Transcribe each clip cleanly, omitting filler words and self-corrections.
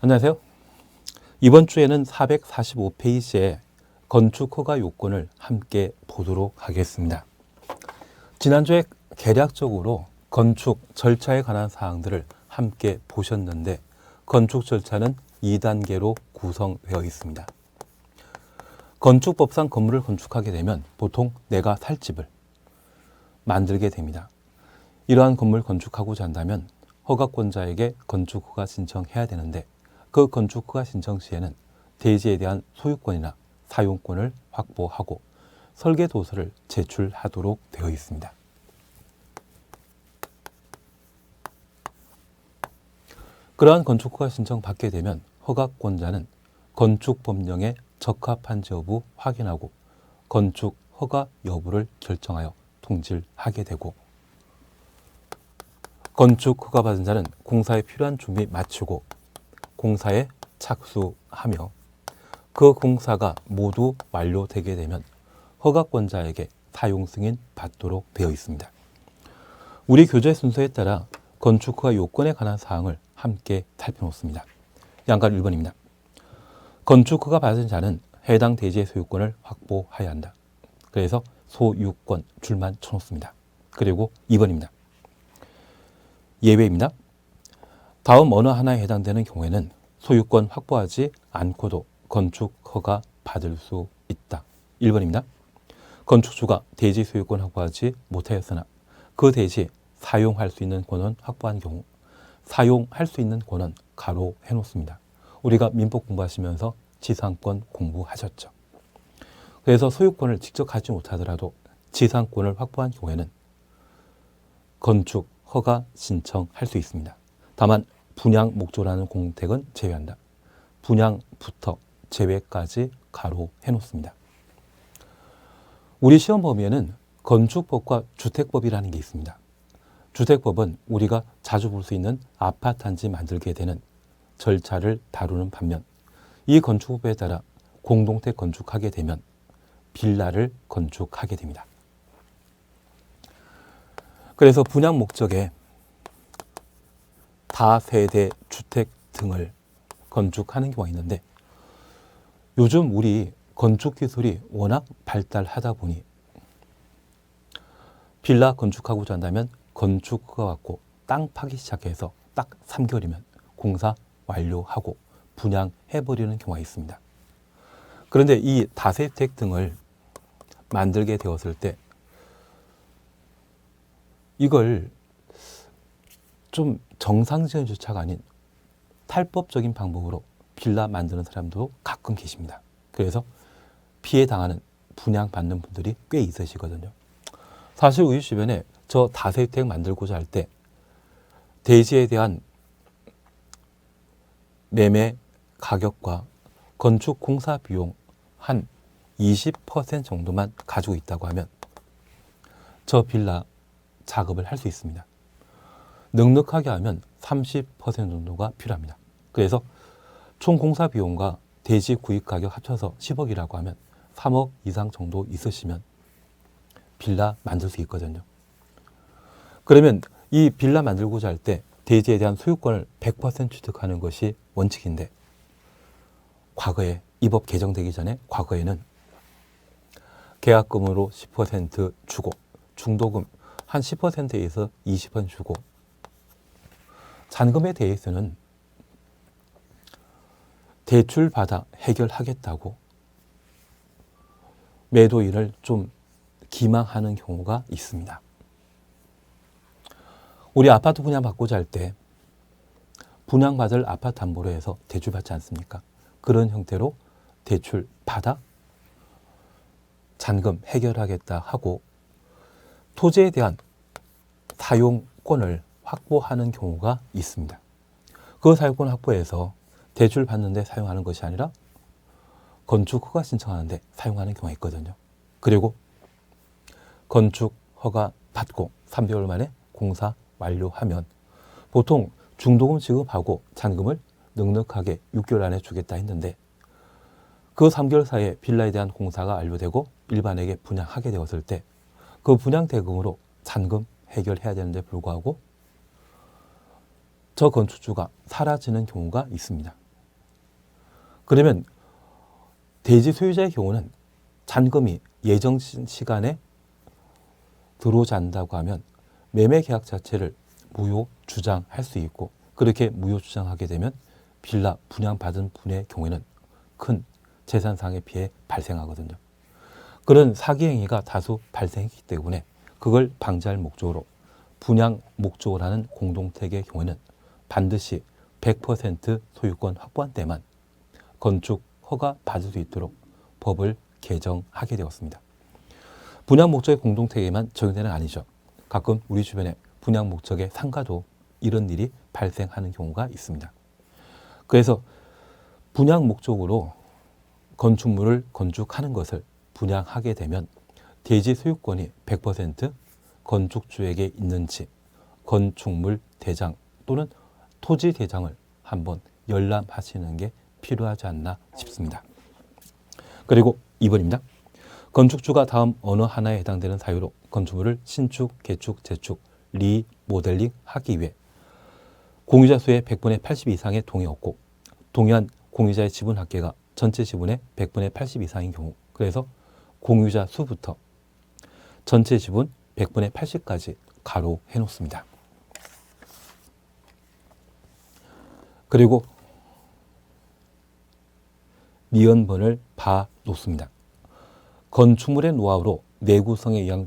안녕하세요. 이번 주에는 445페이지의 건축허가 요건을 함께 보도록 하겠습니다. 지난주에 개략적으로 건축 절차에 관한 사항들을 함께 보셨는데 건축 절차는 2단계로 구성되어 있습니다. 건축법상 건물을 건축하게 되면 보통 내가 살 집을 만들게 됩니다. 이러한 건물 건축하고자 한다면 허가권자에게 건축허가 신청해야 되는데 그 건축허가 신청 시에는 대지에 대한 소유권이나 사용권을 확보하고 설계도서를 제출하도록 되어 있습니다. 그러한 건축허가 신청 받게 되면 허가권자는 건축법령에 적합한지 여부 확인하고 건축허가 여부를 결정하여 통지하게 되고 건축허가 받은 자는 공사에 필요한 준비 마치고 공사에 착수하며 그 공사가 모두 완료되게 되면 허가권자에게 사용 승인 받도록 되어 있습니다. 우리 교재 순서에 따라 건축허가 요건에 관한 사항을 함께 살펴놓습니다. 양가 1번입니다. 건축허가 받은 자는 해당 대지의 소유권을 확보해야 한다. 그래서 소유권 줄만 쳐놓습니다. 그리고 2번입니다. 예외입니다. 다음 어느 하나에 해당되는 경우에는 소유권 확보하지 않고도 건축허가 받을 수 있다. 1번입니다. 건축주가 대지 소유권 확보하지 못하였으나 그 대지 사용할 수 있는 권은 확보한 경우 사용할 수 있는 권은 가로 해놓습니다. 우리가 민법 공부하시면서 지상권 공부하셨죠. 그래서 소유권을 직접 갖지 못하더라도 지상권을 확보한 경우에는 건축 허가 신청할 수 있습니다. 다만 분양 목조라는 공택은 제외한다. 분양부터 제외까지 가로 해놓습니다. 우리 시험 범위에는 건축법과 주택법이라는 게 있습니다. 주택법은 우리가 자주 볼 수 있는 아파트 단지 만들게 되는 절차를 다루는 반면 이 건축법에 따라 공동택 건축하게 되면 빌라를 건축하게 됩니다. 그래서 분양 목적에 다세대 주택 등을 건축하는 경우가 있는데 요즘 우리 건축 기술이 워낙 발달하다 보니 빌라 건축하고자 한다면 건축허가 받고 땅 파기 시작해서 딱 3개월이면 공사 완료하고 분양해버리는 경우가 있습니다. 그런데 이 다세택 등을 만들게 되었을 때 이걸 좀 정상적인 절차가 아닌 탈법적인 방법으로 빌라 만드는 사람도 가끔 계십니다. 그래서 피해 당하는 분양받는 분들이 꽤 있으시거든요. 사실 우리 주변에 저 다세택 만들고자 할 때 대지에 대한 매매 가격과 건축 공사 비용 한 20% 정도만 가지고 있다고 하면 저 빌라 작업을 할 수 있습니다. 넉넉하게 하면 30% 정도가 필요합니다. 그래서 총 공사 비용과 대지 구입 가격 합쳐서 10억이라고 하면 3억 이상 정도 있으시면 빌라 만들 수 있거든요. 그러면 이 빌라 만들고자 할 때 대지에 대한 소유권을 100% 취득하는 것이 원칙인데 과거에 이 법 개정되기 전에 과거에는 계약금으로 10% 주고 중도금 한 10%에서 20% 주고 잔금에 대해서는 대출받아 해결하겠다고 매도인을 좀 기망하는 경우가 있습니다. 우리 아파트 분양받고자 할 때 분양받을 아파트 담보로 해서 대출받지 않습니까? 그런 형태로 대출받아 잔금 해결하겠다 하고 토지에 대한 사용권을 확보하는 경우가 있습니다. 그 사용권 확보해서 대출 받는데 사용하는 것이 아니라 건축허가 신청하는데 사용하는 경우가 있거든요. 그리고 건축허가 받고 3개월 만에 공사 완료하면 보통 중도금 지급하고 잔금을 넉넉하게 6개월 안에 주겠다 했는데 그 3개월 사이에 빌라에 대한 공사가 완료되고 일반에게 분양하게 되었을 때 그 분양 대금으로 잔금 해결해야 되는데 불구하고 저 건축주가 사라지는 경우가 있습니다. 그러면 대지 소유자의 경우는 잔금이 예정 시간에 들어오지 않는다고 하면 매매 계약 자체를 무효 주장할 수 있고, 그렇게 무효 주장하게 되면 빌라 분양받은 분의 경우에는 큰 재산상의 피해 발생하거든요. 그런 사기 행위가 다수 발생했기 때문에 그걸 방지할 목적으로 분양 목적으로 하는 공동택의 경우에는 반드시 100% 소유권 확보한 때만 건축 허가 받을 수 있도록 법을 개정하게 되었습니다. 분양 목적의 공동택에만 적용되는 아니죠. 가끔 우리 주변에 분양 목적의 상가도 이런 일이 발생하는 경우가 있습니다. 그래서 분양 목적으로 건축물을 건축하는 것을 분양하게 되면 대지 소유권이 100% 건축주에게 있는지 건축물 대장 또는 토지 대장을 한번 열람하시는 게 필요하지 않나 싶습니다. 그리고 2번입니다. 건축주가 다음 어느 하나에 해당되는 사유로 건축물을 신축, 개축, 재축, 리모델링 하기 위해 공유자 수의 100분의 80 이상의 동의 없고 동의한 공유자의 지분 합계가 전체 지분의 100분의 80 이상인 경우, 그래서 공유자 수부터 전체 지분 100분의 80까지 가로해 놓습니다. 그리고 미연번을 봐 놓습니다. 건축물의 노하우로 내구성에 영향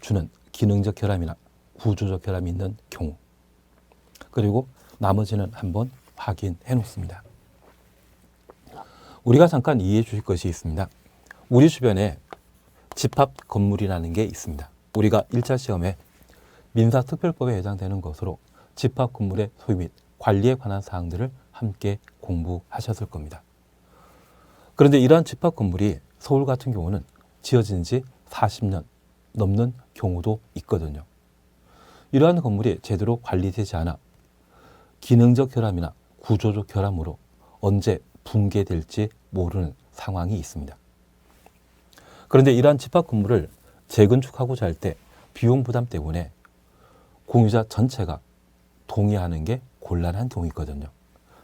주는 기능적 결함이나 구조적 결함이 있는 경우, 그리고 나머지는 한번 확인해 놓습니다. 우리가 잠깐 이해해 주실 것이 있습니다. 우리 주변에 집합 건물이라는 게 있습니다. 우리가 1차 시험에 민사특별법에 해당되는 것으로 집합 건물의 소유 및 관리에 관한 사항들을 함께 공부하셨을 겁니다. 그런데 이러한 집합 건물이 서울 같은 경우는 지어진 지 40년 넘는 경우도 있거든요. 이러한 건물이 제대로 관리되지 않아 기능적 결함이나 구조적 결함으로 언제 붕괴될지 모르는 상황이 있습니다. 그런데 이러한 집합 건물을 재건축하고자 할 때 비용 부담 때문에 공유자 전체가 동의하는 게 곤란한 경우 있거든요.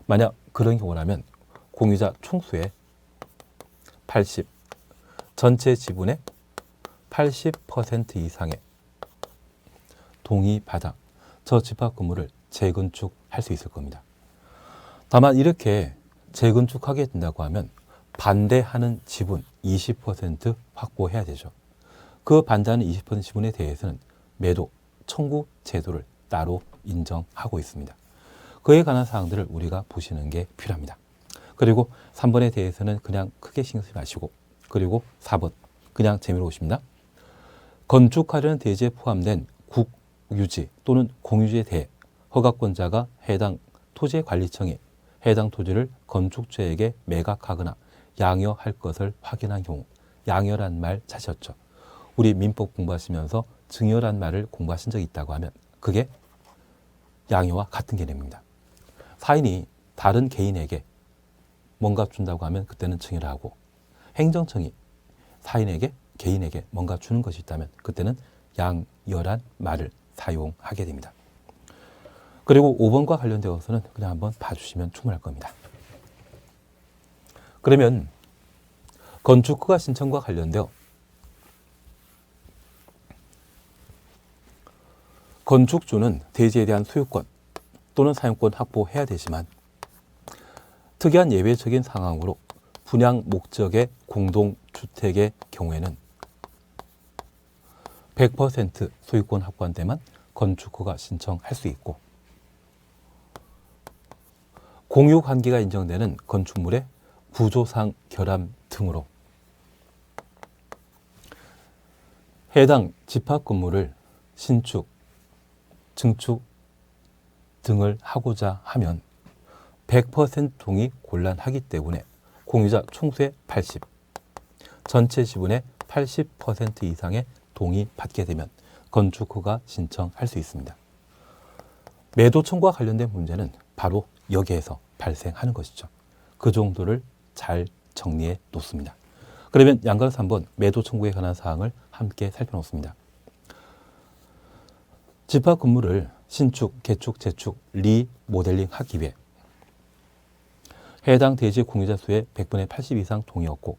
만약 그런 경우라면 공유자 총수의 80, 전체 지분의 80% 이상의 동의받아 저 집합 건물을 재건축할 수 있을 겁니다. 다만 이렇게 재건축하게 된다고 하면 반대하는 지분 20% 확보해야 되죠. 그 반대하는 20% 지분에 대해서는 매도 청구 제도를 따로 인정하고 있습니다. 그에 관한 사항들을 우리가 보시는 게 필요합니다. 그리고 3번에 대해서는 그냥 크게 신경 쓰지 마시고, 그리고 4번 그냥 재미로 보십니다. 건축하려는 대지에 포함된 국유지 또는 공유지에 대해 허가권자가 해당 토지관리청에 해당 토지를 건축주에게 매각하거나 양여할 것을 확인한 경우, 양여란 말 찾으셨죠? 우리 민법 공부하시면서 증여란 말을 공부하신 적이 있다고 하면 그게 양여와 같은 개념입니다. 사인이 다른 개인에게 뭔가 준다고 하면 그때는 증여를 하고, 행정청이 사인에게 개인에게 뭔가 주는 것이 있다면 그때는 양여란 말을 사용하게 됩니다. 그리고 5번과 관련되어서는 그냥 한번 봐주시면 충분할 겁니다. 그러면 건축허가 신청과 관련되어 건축주는 대지에 대한 소유권 또는 사용권 확보해야 되지만 특이한 예외적인 상황으로 분양 목적의 공동주택의 경우에는 100% 소유권 확보한 데만 건축허가 신청할 수 있고, 공유관계가 인정되는 건축물의 구조상 결함 등으로 해당 집합 건물을 신축, 증축 등을 하고자 하면 100% 동의 곤란하기 때문에 공유자 총수의 80, 전체 지분의 80% 이상의 동의 받게 되면 건축허가 신청할 수 있습니다. 매도 청구와 관련된 문제는 바로 여기에서 발생하는 것이죠. 그 정도를 잘 정리해 놓습니다. 그러면 양가로서 한번 매도 청구에 관한 사항을 함께 살펴놓습니다. 집합 건물을 신축, 개축, 재축, 리모델링 하기 위해 해당 대지 공유자 수의 100분의 80 이상 동의였고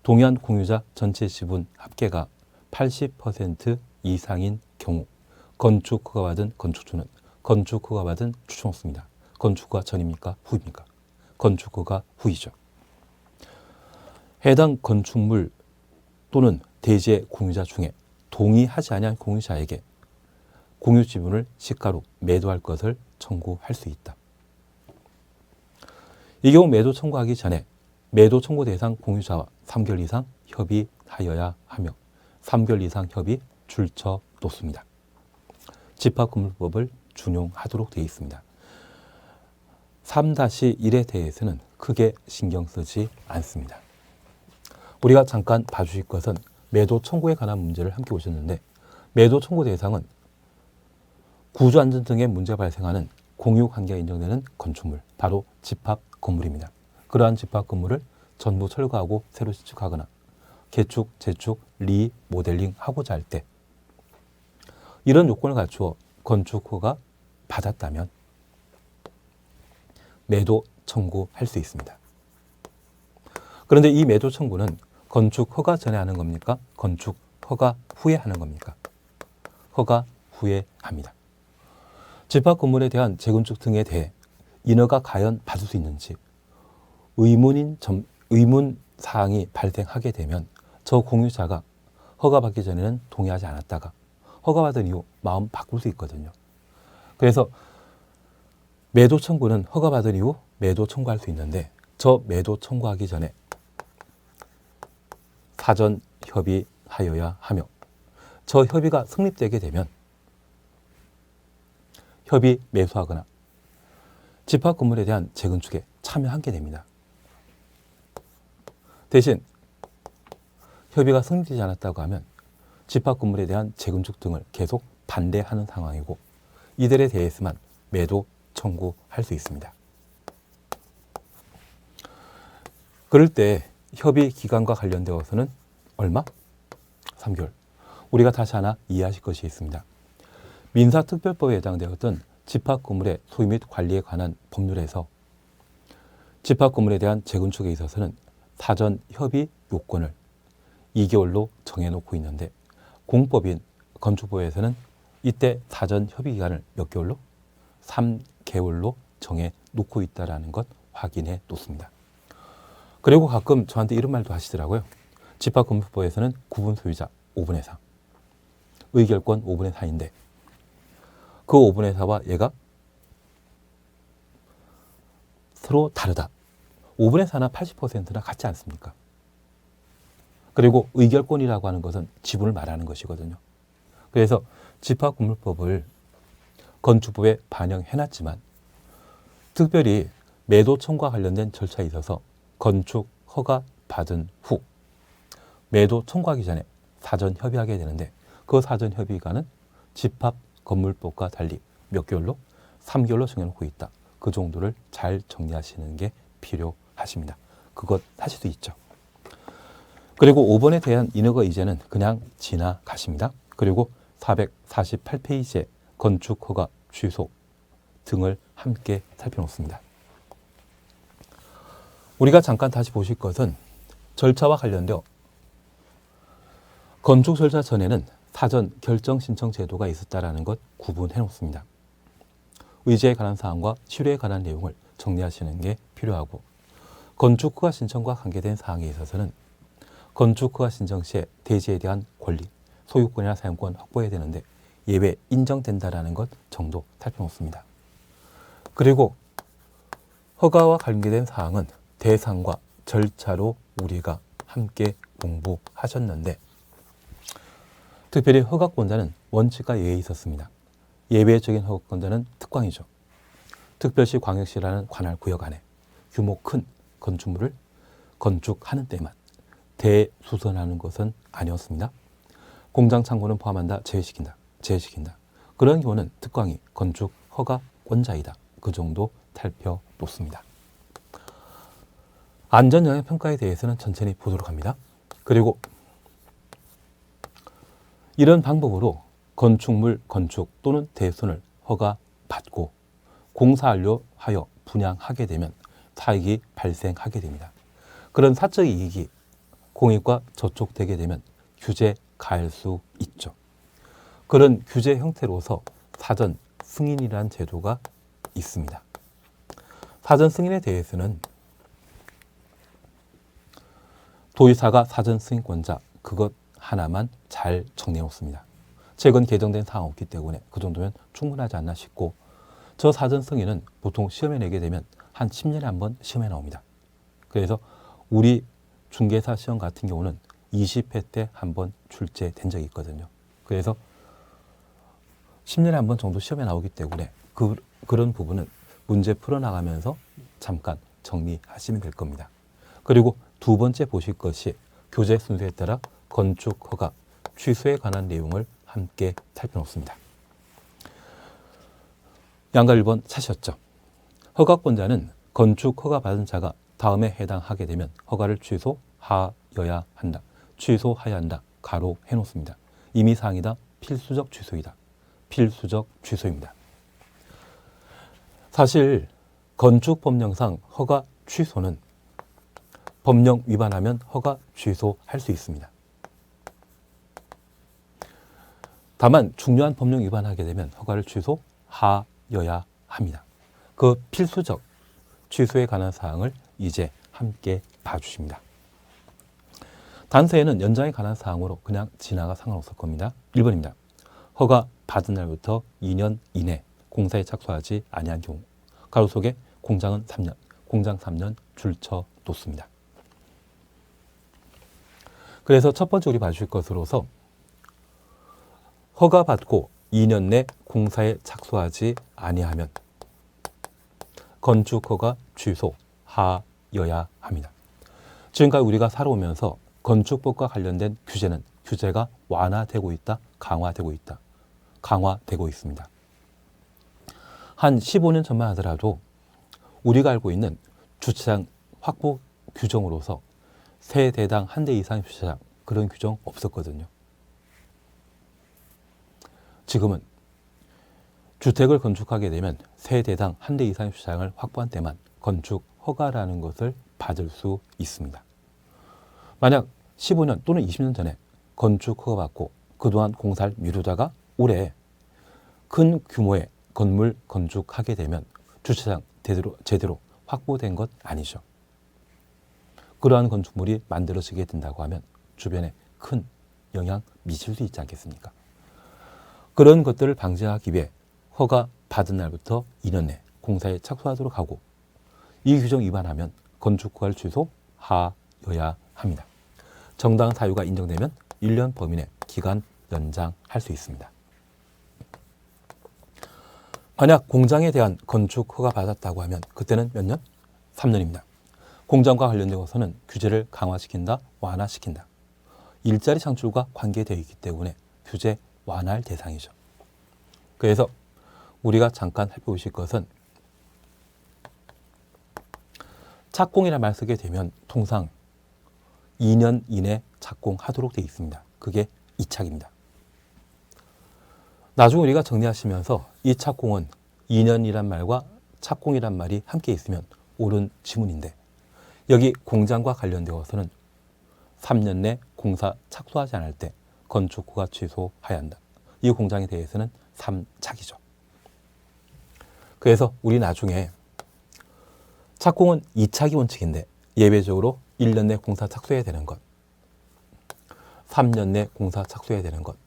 동의한 공유자 전체 지분 합계가 80% 이상인 경우 건축허가 받은 건축주는 건축허가 받은 추천호수입니다. 건축허가 전입니까? 후입니까? 건축허가 후이죠. 해당 건축물 또는 대지의 공유자 중에 동의하지 아니한 공유자에게 공유 지분을 시가로 매도할 것을 청구할 수 있다. 이 경우 매도 청구하기 전에 매도 청구 대상 공유자와 3개월 이상 협의하여야 하며 3개월 이상 협의 줄쳐 놓습니다. 집합건물법을 준용하도록 되어 있습니다. 3-1에 대해서는 크게 신경 쓰지 않습니다. 우리가 잠깐 봐주실 것은 매도 청구에 관한 문제를 함께 보셨는데 매도 청구 대상은 구조안전 등의 문제가 발생하는 공유관계가 인정되는 건축물, 바로 집합 건물입니다. 그러한 집합 건물을 전부 철거하고 새로 신축하거나 개축, 재축, 리모델링 하고자 할 때 이런 요건을 갖추어 건축허가 받았다면 매도 청구할 수 있습니다. 그런데 이 매도 청구는 건축허가 전에 하는 겁니까? 건축허가 후에 하는 겁니까? 허가 후에 합니다. 집합 건물에 대한 재건축 등에 대해 인허가 과연 받을 수 있는지 의문 사항이 발생하게 되면 저 공유자가 허가받기 전에는 동의하지 않았다가 허가받은 이후 마음 바꿀 수 있거든요. 그래서 매도 청구는 허가받은 이후 매도 청구할 수 있는데 저 매도 청구하기 전에 사전 협의하여야 하며 저 협의가 성립되게 되면 협의 매수하거나 집합 건물에 대한 재건축에 참여하게 됩니다. 대신 협의가 성립되지 않았다고 하면 집합 건물에 대한 재건축 등을 계속 반대하는 상황이고 이들에 대해서만 매도 청구할 수 있습니다. 그럴 때 협의 기간과 관련되어서는 얼마? 3개월. 우리가 다시 하나 이해하실 것이 있습니다. 민사특별법에 해당되었던 집합 건물의 소유 및 관리에 관한 법률에서 집합 건물에 대한 재건축에 있어서는 사전 협의 요건을 2개월로 정해놓고 있는데 공법인 건축법에서는 이때 사전 협의 기간을 몇 개월로? 3개월로 정해놓고 있다는 것 확인해 놓습니다. 그리고 가끔 저한테 이런 말도 하시더라고요. 집합건물법에서는 구분 소유자 5분의 4, 의결권 5분의 4인데 그 5분의 4와 얘가 서로 다르다. 5분의 4나 80%나 같지 않습니까? 그리고 의결권이라고 하는 것은 지분을 말하는 것이거든요. 그래서 집합건물법을 건축법에 반영해놨지만 특별히 매도 청구와 관련된 절차에 있어서 건축 허가 받은 후 매도 청구하기 전에 사전 협의하게 되는데 그 사전 협의가는 집합건물법과 달리 몇 개월로? 3개월로 정해놓고 있다. 그 정도를 잘 정리하시는 게 필요하십니다. 그것 하실 수 있죠. 그리고 5번에 대한 인허가 이제는 그냥 지나가십니다. 그리고 448페이지에 건축허가 취소 등을 함께 살펴놓습니다. 우리가 잠깐 다시 보실 것은 절차와 관련되어 건축 절차 전에는 사전 결정 신청 제도가 있었다는 것 구분해 놓습니다. 의제에 관한 사항과 실효에 관한 내용을 정리하시는 게 필요하고 건축허가 신청과 관계된 사항에 있어서는 건축허가 신청 시에 대지에 대한 권리, 소유권이나 사용권 확보해야 되는데 예외 인정된다라는 것 정도 살펴놓습니다. 그리고 허가와 관계된 사항은 대상과 절차로 우리가 함께 공부하셨는데 특별히 허가권자는 원칙과 예외에 있었습니다. 예외적인 허가권자는 특광이죠. 특별시 광역시라는 관할 구역 안에 규모 큰 건축물을 건축하는 때만 대수선하는 것은 아니었습니다. 공장 창고는 포함한다. 제외시킨다. 그런 경우는 특광이 건축 허가권자이다. 그 정도 살펴놓습니다. 안전영향평가에 대해서는 천천히 보도록 합니다. 그리고 이런 방법으로 건축물 건축 또는 대수선을 허가받고 공사 완료하여 분양하게 되면 사익이 발생하게 됩니다. 그런 사적 이익이 공익과 저촉되게 되면 규제 가할 수 있죠. 그런 규제 형태로서 사전 승인이라는 제도가 있습니다. 사전 승인에 대해서는 도의사가 사전 승인권자 그것 하나만 잘 정리해 놓습니다. 최근 개정된 사항 없기 때문에 그 정도면 충분하지 않나 싶고, 저 사전 승인은 보통 시험에 내게 되면 한 10년에 한 번 시험에 나옵니다. 그래서 우리 중개사 시험 같은 경우는 20회 때 한 번 출제된 적이 있거든요. 그래서 10년에 한 번 정도 시험에 나오기 때문에 그런 부분은 문제 풀어나가면서 잠깐 정리하시면 될 겁니다. 그리고 두 번째 보실 것이 교재 순서에 따라 건축 허가 취소에 관한 내용을 함께 살펴놓습니다. 양가 1번 찾으셨죠? 허가권자는 건축 허가 받은 자가 다음에 해당하게 되면 허가를 취소하여야 한다. 취소하여야 한다. 가로 해놓습니다. 임의사항이다. 필수적 취소이다. 필수적 취소입니다. 사실 건축법령상 허가 취소는 법령 위반하면 허가 취소할 수 있습니다. 다만 중요한 법령 위반하게 되면 허가를 취소하여야 합니다. 그 필수적 취소에 관한 사항을 이제 함께 봐주십니다. 단서에는 연장에 관한 사항으로 그냥 지나가 상관없을 겁니다. 1번입니다. 허가 받은 날부터 2년 이내 공사에 착수하지 아니한 경우, 가로 속에 공장은 3년, 공장 3년 줄쳐 놓습니다. 그래서 첫 번째 우리 봐주실 것으로서 허가 받고 2년 내 공사에 착수하지 아니하면 건축 허가 취소하여야 합니다. 지금까지 우리가 살아오면서 건축법과 관련된 규제가 완화되고 있다, 강화되고 있다, 강화되고 있습니다. 한 15년 전만 하더라도 우리가 알고 있는 주차장 확보 규정으로서 세대당 한 대 이상의 주차장, 그런 규정 없었거든요. 지금은 주택을 건축하게 되면 세대당 한 대 이상의 주차장을 확보한 때만 건축 허가라는 것을 받을 수 있습니다. 만약 15년 또는 20년 전에 건축 허가 받고 그동안 공사를 미루다가 올해 큰 규모의 건물 건축하게 되면 주차장 제대로 확보된 것 아니죠. 그러한 건축물이 만들어지게 된다고 하면 주변에 큰 영향 미칠 수 있지 않겠습니까? 그런 것들을 방지하기 위해 허가 받은 날부터 2년 내 공사에 착수하도록 하고, 이 규정 위반하면 건축 허가를 취소하여야 합니다. 정당한 사유가 인정되면 1년 범위 내 기간 연장할 수 있습니다. 만약 공장에 대한 건축 허가 받았다고 하면 그때는 몇 년? 3년입니다. 공장과 관련되어서는 규제를 강화시킨다, 완화시킨다. 일자리 창출과 관계되어 있기 때문에 규제 완화할 대상이죠. 그래서 우리가 잠깐 살펴보실 것은 착공이라는 말 쓰게 되면 통상 2년 이내 착공하도록 되어 있습니다. 그게 이착입니다. 나중에 우리가 정리하시면서 이 착공은 2년이란 말과 착공이란 말이 함께 있으면 옳은 지문인데, 여기 공장과 관련되어서는 3년 내 공사 착수하지 않을 때 건축 허가 취소해야 한다. 이 공장에 대해서는 3착이죠. 그래서 우리 나중에 착공은 2착이 원칙인데 예외적으로 1년 내 공사 착수해야 되는 것, 3년 내 공사 착수해야 되는 것,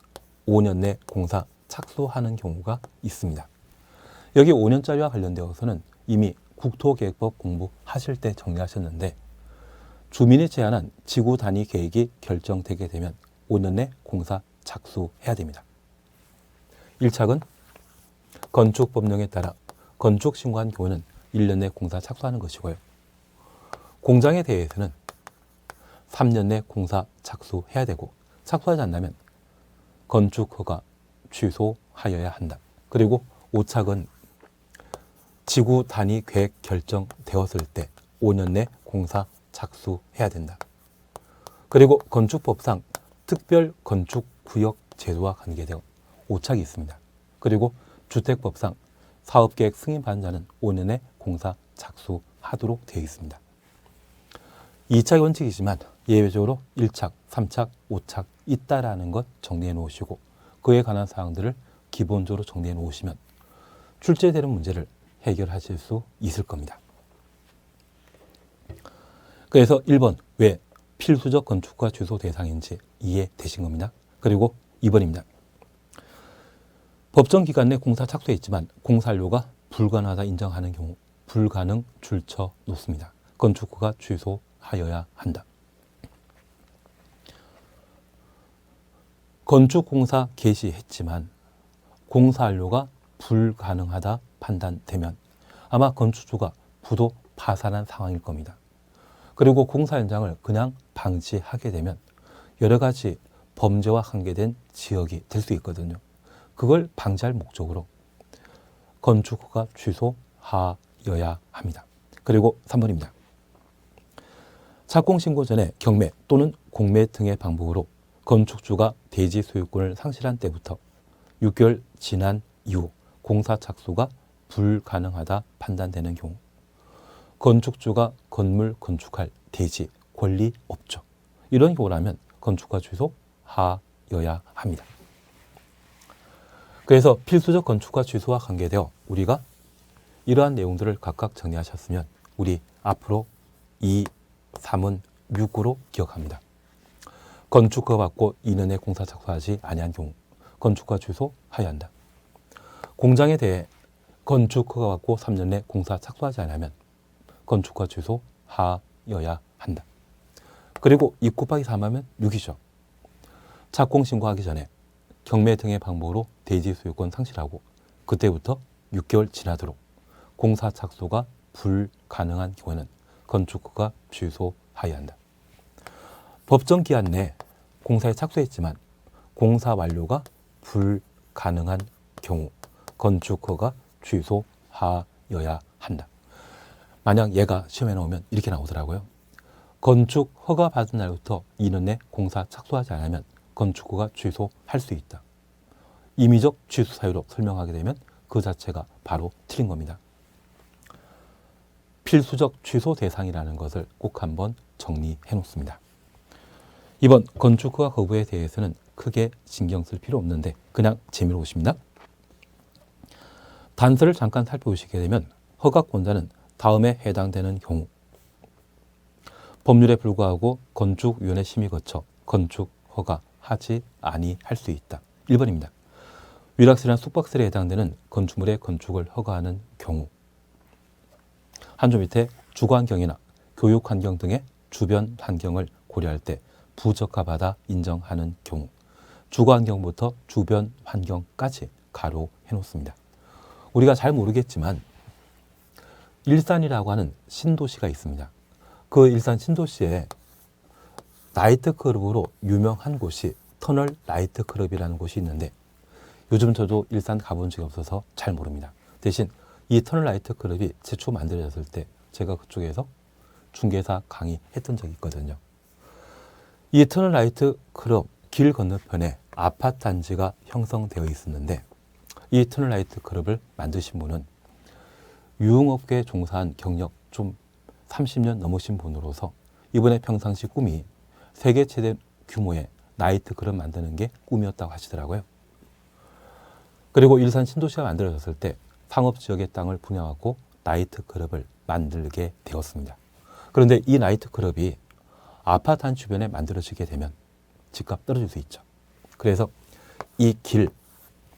5년 내 공사 착수하는 경우가 있습니다. 여기 5년짜리와 관련되어서는 이미 국토계획법 공부하실 때 정리하셨는데, 주민이 제안한 지구 단위 계획이 결정되게 되면 5년 내 공사 착수해야 됩니다. 1착은 건축법령에 따라 건축 신고한 경우는 1년 내 공사 착수하는 것이고요. 공장에 대해서는 3년 내 공사 착수해야 되고, 착수하지 않는다면 건축 허가 취소하여야 한다. 그리고 5착은 지구 단위 계획 결정되었을 때 5년 내 공사 착수해야 된다. 그리고 건축법상 특별 건축구역 제도와 관계되어 5착이 있습니다. 그리고 주택법상 사업계획 승인받은 자는 5년 내 공사 착수해야 하도록 되어 있습니다. 2착이 원칙이지만 예외적으로 1착, 3착, 5착 있다라는 것 정리해 놓으시고 그에 관한 사항들을 기본적으로 정리해 놓으시면 출제되는 문제를 해결하실 수 있을 겁니다. 그래서 1번 왜 필수적 건축가 취소 대상인지 이해되신 겁니다. 그리고 2번입니다. 법정 기간 내 공사 착수에 있지만 공사료가 불가능하다 인정하는 경우 불가능 줄쳐 놓습니다. 건축가가 취소하여야 한다. 건축공사 개시했지만 공사료가 불가능하다 판단되면 아마 건축주가 부도 파산한 상황일 겁니다. 그리고 공사 현장을 그냥 방치하게 되면 여러 가지 범죄와 관계된 지역이 될 수 있거든요. 그걸 방지할 목적으로 건축허가 취소하여야 합니다. 그리고 3번입니다. 착공신고 전에 경매 또는 공매 등의 방법으로 건축주가 대지 소유권을 상실한 때부터 6개월 지난 이후 공사 착수가 불가능하다 판단되는 경우 건축주가 건물 건축할 대지 권리 없죠. 이런 경우라면 건축가 취소하여야 합니다. 그래서 필수적 건축가 취소와 관계되어 우리가 이러한 내용들을 각각 정리하셨으면 우리 앞으로 2, 3은 6으로 기억합니다. 건축허가 받고 2년에 공사 착수하지 아니한 경우 건축가 취소하여야 한다. 공장에 대해 건축허가 받고 3년 내 공사 착수하지 않으면 건축가 취소하여야 한다. 그리고 2 곱하기 3하면 6이죠. 착공신고하기 전에 경매 등의 방법으로 대지 소유권 상실하고 그때부터 6개월 지나도록 공사 착수가 불가능한 경우에는 건축허가 취소하여야 한다. 법정 기한 내 공사에 착수했지만 공사 완료가 불가능한 경우 건축허가 취소하여야 한다. 만약 얘가 시험에 나오면 이렇게 나오더라고요. 건축 허가 받은 날부터 2년 내 공사 착수하지 않으면 건축허가 취소할 수 있다. 임의적 취소 사유로 설명하게 되면 그 자체가 바로 틀린 겁니다. 필수적 취소 대상이라는 것을 꼭 한번 정리해 놓습니다. 이번 건축허가 거부에 대해서는 크게 신경 쓸 필요 없는데 그냥 재미로 보십니다. 단서를 잠깐 살펴보시게 되면 허가권자는 다음에 해당되는 경우 법률에 불구하고 건축위원회 심의 거쳐 건축허가 하지 아니할 수 있다. 1번입니다. 위락설이나 숙박설에 해당되는 건축물의 건축을 허가하는 경우 한 줄 밑에 주거환경이나 교육환경 등의 주변 환경을 고려할 때 부적합하다 인정하는 경우 주거환경부터 주변 환경까지 가로해 놓습니다. 우리가 잘 모르겠지만 일산이라고 하는 신도시가 있습니다. 그 일산 신도시에 나이트클럽으로 유명한 곳이 터널 나이트클럽이라는 곳이 있는데 요즘 저도 일산 가본 적이 없어서 잘 모릅니다. 대신 이 터널 나이트클럽이 최초 만들어졌을 때 제가 그쪽에서 중개사 강의했던 적이 있거든요. 이 터널 나이트클럽 길 건너편에 아파트 단지가 형성되어 있었는데 이 터널 나이트클럽을 만드신 분은 유흥업계에 종사한 경력 좀 30년 넘으신 분으로서 이번에 평상시 꿈이 세계 최대 규모의 나이트클럽 만드는 게 꿈이었다고 하시더라고요. 그리고 일산 신도시가 만들어졌을 때 상업지역의 땅을 분양하고 나이트클럽을 만들게 되었습니다. 그런데 이 나이트클럽이 아파트 한 주변에 만들어지게 되면 집값 떨어질 수 있죠. 그래서 이 길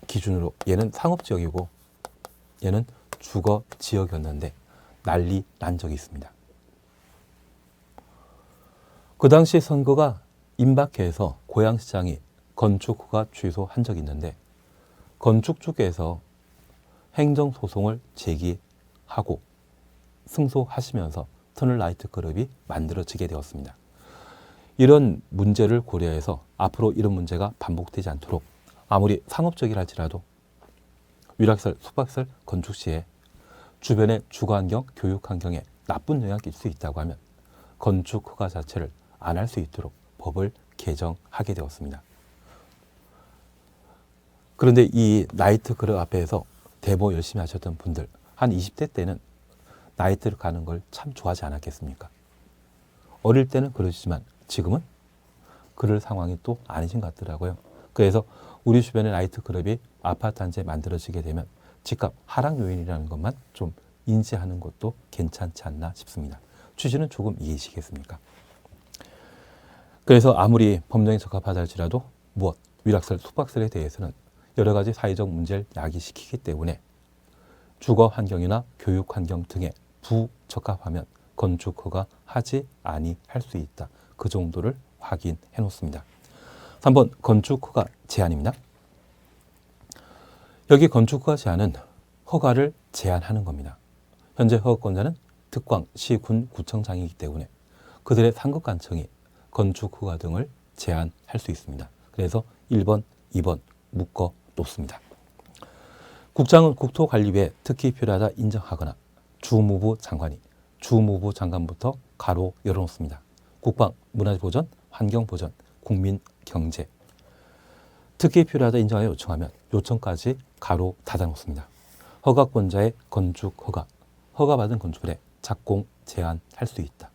기준으로 얘는 상업지역이고 얘는 주거지역이었는데 난리 난 적이 있습니다. 그 당시 선거가 임박해서 고양시장이 건축허가 취소한 적이 있는데 건축 쪽에서 행정소송을 제기하고 승소하시면서 터널 나이트클럽이 만들어지게 되었습니다. 이런 문제를 고려해서 앞으로 이런 문제가 반복되지 않도록 아무리 상업적이라 할지라도 위락설, 숙박설 건축 시에 주변의 주거환경, 교육환경에 나쁜 영향이 있을 수 있다고 하면 건축허가 자체를 안 할 수 있도록 법을 개정하게 되었습니다. 그런데 이 나이트클럽 앞에서 대모 열심히 하셨던 분들 한 20대 때는 나이트를 가는 걸 참 좋아하지 않았겠습니까? 어릴 때는 그러시지만 지금은 그럴 상황이 또 아니신 것 같더라고요. 그래서 우리 주변의 나이트클럽이 아파트 단지에 만들어지게 되면 집값 하락 요인이라는 것만 좀 인지하는 것도 괜찮지 않나 싶습니다. 취지는 조금 이해하시겠습니까? 그래서 아무리 법령에 적합하다 할지라도 무엇, 위락설, 숙박설에 대해서는 여러 가지 사회적 문제를 야기시키기 때문에 주거 환경이나 교육 환경 등에 부적합하면 건축 허가 하지 아니할 수 있다. 그 정도를 확인해 놓습니다. 3번 건축 허가 제한입니다. 여기 건축 허가 제한은 허가를 제한하는 겁니다. 현재 허가권자는 특광, 시, 군, 구청장이기 때문에 그들의 상급관청이 건축 허가 등을 제한할 수 있습니다. 그래서 1번, 2번 묶어 놓습니다. 국장은 국토관리부에 특히 필요하다 인정하거나 주무부 장관이 주무부 장관부터 가로 열어놓습니다. 국방, 문화보전, 환경보전, 국민경제 특히 필요하다 인정하여 요청하면 요청까지 가로 닫아놓습니다. 허가권자의 건축 허가, 허가받은 건축물에 착공 제한할 수 있다.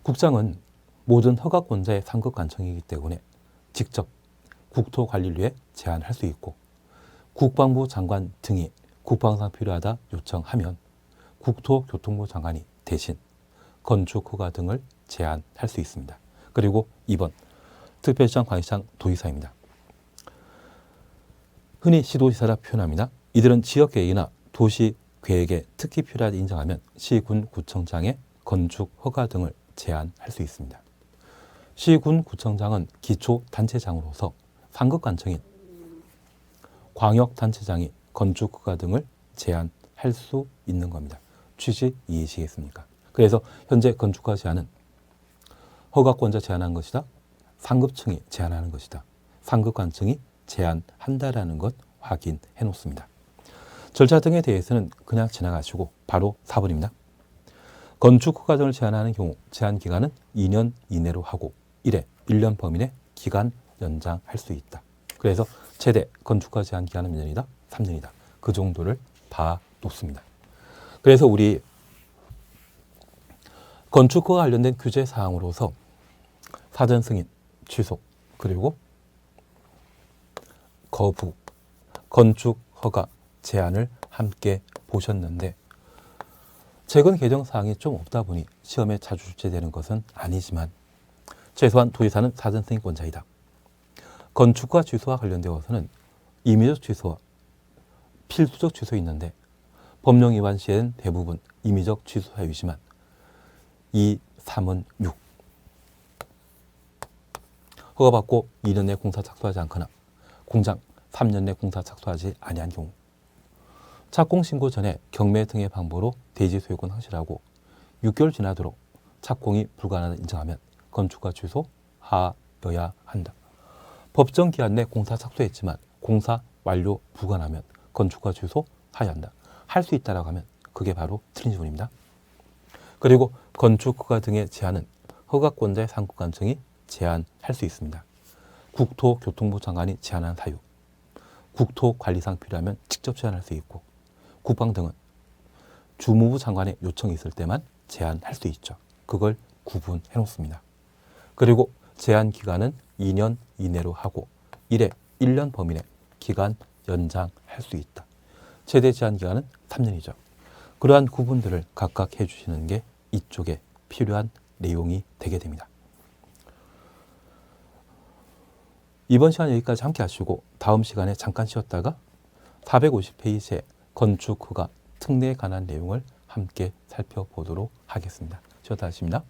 국장은 모든 허가권자의 상급관청이기 때문에 직접 국토관리부에 제한할 수 있고 국방부 장관 등이 국방상 필요하다 요청하면 국토교통부 장관이 대신 건축허가 등을 제한할 수 있습니다. 그리고 2번 특별시장, 광역시장, 도지사입니다. 흔히 시도지사라 표현합니다. 이들은 지역계획이나 도시계획에 특히 필요하다 인정하면 시, 군, 구청장의 건축허가 등을 제한할 수 있습니다. 시, 군, 구청장은 기초단체장으로서 상급관청인 광역단체장이 건축허가 등을 제한할 수 있는 겁니다. 취지 이해하시겠습니까? 그래서 현재 건축허가 제한은 허가권자 제한하는 것이다. 상급청이 제한하는 것이다. 상급관청이 제한한다라는 것 확인해 놓습니다. 절차 등에 대해서는 그냥 지나가시고 바로 4번입니다. 건축허가 등을 제한하는 경우 제한기간은 2년 이내로 하고 1년 범위 내 기간 연장할 수 있다. 그래서 최대 건축허가 제한 기간은 몇 년이다? 3년이다. 그 정도를 봐 놓습니다. 그래서 우리 건축허가 관련된 규제 사항으로서 사전 승인, 취소, 그리고 거부, 건축허가 제한을 함께 보셨는데 최근 개정 사항이 좀 없다 보니 시험에 자주 출제되는 것은 아니지만 최소한 도지사는 사전 승인권자이다. 건축과 취소와 관련되어서는 임의적 취소와 필수적 취소 있는데 법령 위반 시에는 대부분 임의적 취소 사유이지만 2, 3은 6. 허가받고 2년 내 공사 착수하지 않거나 공장 3년 내 공사 착수하지 아니한 경우 착공 신고 전에 경매 등의 방법으로 대지 소유권 확실하고 6개월 지나도록 착공이 불가능하다 인정하면 건축과 취소하여야 한다. 법정 기한 내 공사 착수했지만 공사 완료 불가능하면 건축과 취소하여야 한다. 할 수 있다라고 하면 그게 바로 틀린 지문입니다. 그리고 건축허가 등의 제한은 허가권자의 상급관청이 제한할 수 있습니다. 국토교통부 장관이 제한하는 사유, 국토관리상 필요하면 직접 제한할 수 있고 국방 등은 주무부 장관의 요청이 있을 때만 제한할 수 있죠. 그걸 구분해 놓습니다. 그리고 제한 기간은 2년 이내로 하고 1년 범위 내 기간 연장할 수 있다. 최대 제한 기간은 3년이죠. 그러한 구분들을 각각 해주시는 게 이쪽에 필요한 내용이 되게 됩니다. 이번 시간 여기까지 함께 하시고 다음 시간에 잠깐 쉬었다가 450페이지의 건축허가 특례에 관한 내용을 함께 살펴보도록 하겠습니다. 쉬었다 하십니다.